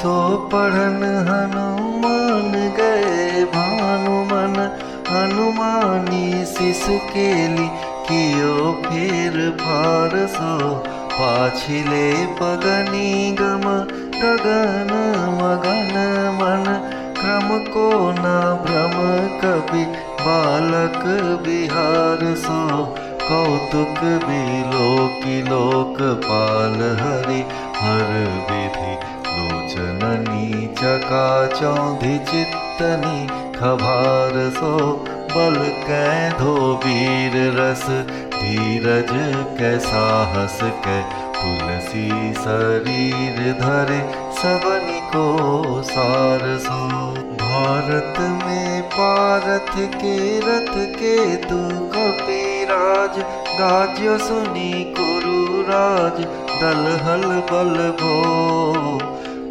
सो पढ़न हनुमान गए भानुमन, हनुमानी शिशु केली कियो फेर फार सो, पाछिले पगनी गम गगन मगन मन, क्रम को न भ्रम कवि बालक बिहार सो, कौतुक बिलोकी लोकपाल हरि हर विधि, लोचननी चका चौधि चित्तनी खभार सो, बल कै धोबीर रस धीरज कै साहस कै, तुलसी शरीर धरे सबनि को सार सो, भारत में पारथ के रथ के तु कपिराज, गाज्यो सुनी कुरुराज दलहल बल भो,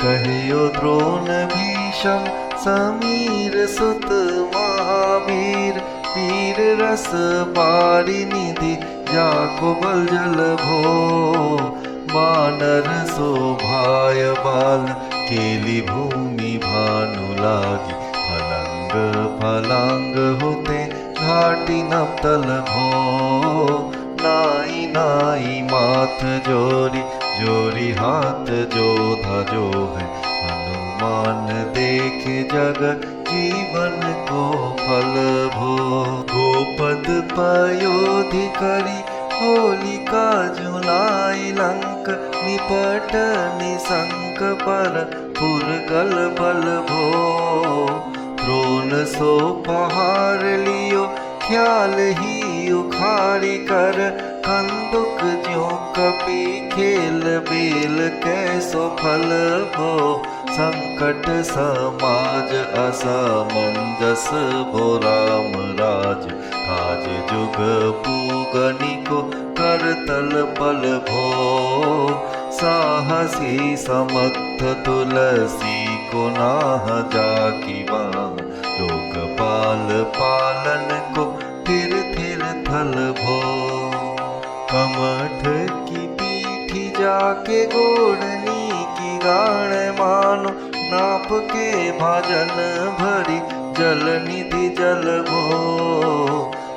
कहियो द्रोण भीषम समीर सुत महावीर, वीर रस बारी निधि जाको बल जल भो, बानर सो भाय बाल केली भूमि भानु लागी, फलंग फलांग होते घाटी नवतल भो, नाई नाई माथ जोरी जोरी हाथ जोधा जो है, हनुमान देखे जग जीवन को फल भो, गोपद पयोधि करी होलिका जुलाई लंक, निपट निशंक पर पुरगल बल भो, द्रोण सो पहाड़ लियो ख्याल ही उखाड़ी कर, कंदुक ज्यों कपि खेल बेल कैसो फल भो, संकट समाज असमंजस भो, राम राज काज जुग पूगनी को कर तल पल भो, साहसी समर्थ तुलसी को नाह जाकी बाँ, लोकपाल पालन को फिर थिर थल भो, कमठ की पीठी जाके गोड़नी की गाण मानो, नाप के भाजन भरी जल निधि जल भो,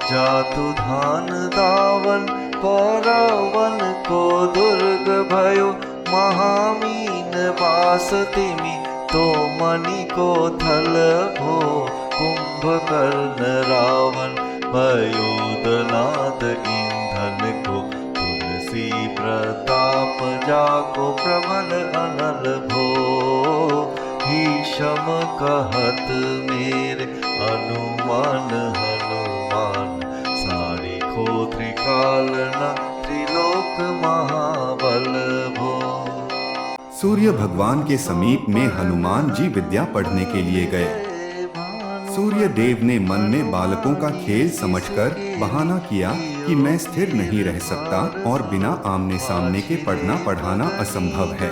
जातु धान दावन परावन को दुर्ग भयो, महामीन बास तिमि तो मणि को थल भो, कुंभकर्ण रावण भयोदनाद ईंधन को, तुलसी प्रताप जाको प्रबल अनल भो, भीषम कहत मेरे हनुमान हनुमान, सारी खो त्रिकालना त्रिलोक महाबल भो। सूर्य भगवान के समीप में हनुमान जी विद्या पढ़ने के लिए गए। सूर्य देव ने मन में बालकों का खेल समझकर बहाना किया कि मैं स्थिर नहीं रह सकता और बिना आमने सामने के पढ़ना पढ़ाना असंभव है।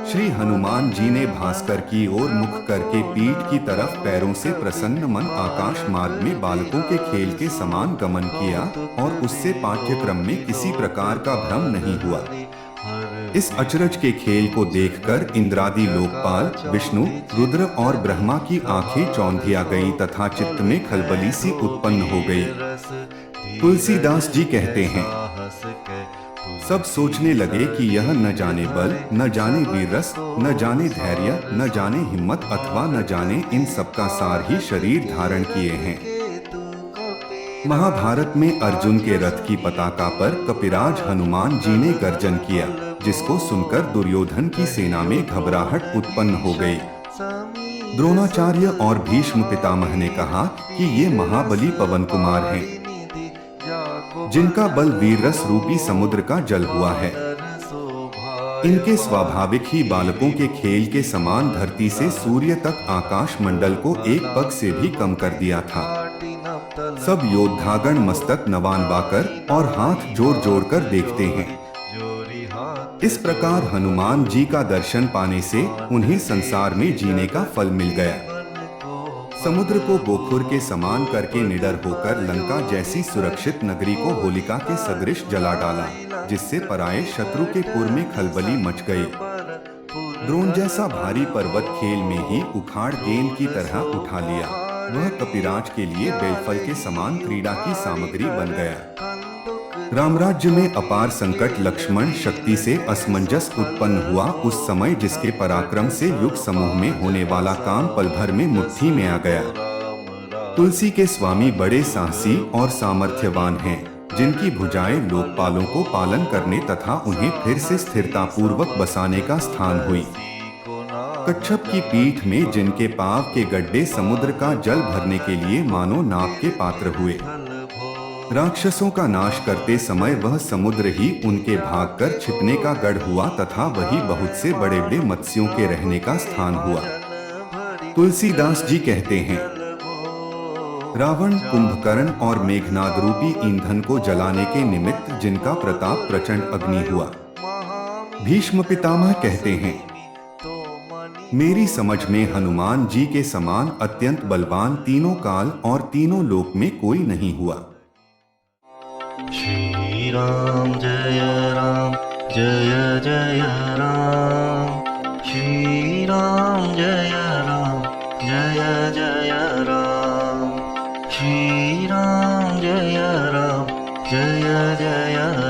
श्री हनुमान जी ने भास्कर की ओर मुख करके पीठ की तरफ पैरों से प्रसन्न मन आकाश मार्ग में बालकों के खेल के समान गमन किया और उससे पाठ्यक्रम में किसी प्रकार का भ्रम नहीं हुआ। इस अचरज के खेल को देखकर इंद्रादि लोकपाल विष्णु, रुद्र और ब्रह्मा की आंखें चौंधिया गईं तथा चित्त में खलबली सी उत्पन्न हो गई। तुलसीदास जी कहते हैं, सब सोचने लगे कि यह न जाने बल, न जाने वीर रस, न जाने धैर्य, न जाने हिम्मत अथवा न जाने इन सब का सार ही शरीर धारण किए हैं। महाभारत में अर्जुन के रथ की पताका पर कपिराज हनुमान जी ने गर्जन किया, जिसको सुनकर दुर्योधन की सेना में घबराहट उत्पन्न हो गई। द्रोणाचार्य और भीष्म पितामह ने कहा कि ये महाबली पवन कुमार हैं, जिनका बल वीर रस रूपी समुद्र का जल हुआ है। इनके स्वाभाविक ही बालकों के खेल के समान धरती से सूर्य तक आकाश मंडल को एक पग से भी कम कर दिया था। सब योद्धागण मस्तक नवानवाकर और हाथ जोड़ जोड़ कर देखते हैं। इस प्रकार हनुमान जी का दर्शन पाने से उन्हें संसार में जीने का फल मिल गया। समुद्र को गोखुर के समान करके निडर होकर लंका जैसी सुरक्षित नगरी को होलिका के सदृश जला डाला, जिससे पराये शत्रु के पुर में खलबली मच गई। द्रोण जैसा भारी पर्वत खेल में ही उखाड़ गेंद की तरह उठा लिया। वह कपिराज के लिए बेलफल के समान क्रीड़ा की सामग्री बन गया। रामराज्य में अपार संकट लक्ष्मण शक्ति से असमंजस उत्पन्न हुआ उस समय, जिसके पराक्रम से युग समूह में होने वाला काम पल भर में मुट्ठी में आ गया। तुलसी के स्वामी बड़े साहसी और सामर्थ्यवान हैं, जिनकी भुजाएं लोकपालों को पालन करने तथा उन्हें फिर से स्थिरता पूर्वक बसाने का स्थान हुई। कच्छप की पीठ में जिनके पांव के गड्ढे समुद्र का जल भरने के लिए मानो नाव के पात्र हुए। राक्षसों का नाश करते समय वह समुद्र ही उनके भागकर छिपने का गढ़ हुआ तथा वही बहुत से बड़े बड़े मत्स्यों के रहने का स्थान हुआ। तुलसीदास जी कहते हैं, रावण, कुंभकर्ण और मेघनाद रूपी ईंधन को जलाने के निमित्त जिनका प्रताप प्रचंड अग्नि हुआ। भीष्म पितामह कहते हैं, मेरी समझ में हनुमान जी के समान अत्यंत बलवान तीनों काल और तीनों लोक में कोई नहीं हुआ। श्री राम जय जय राम, श्री राम जय जय राम, श्री राम जय जय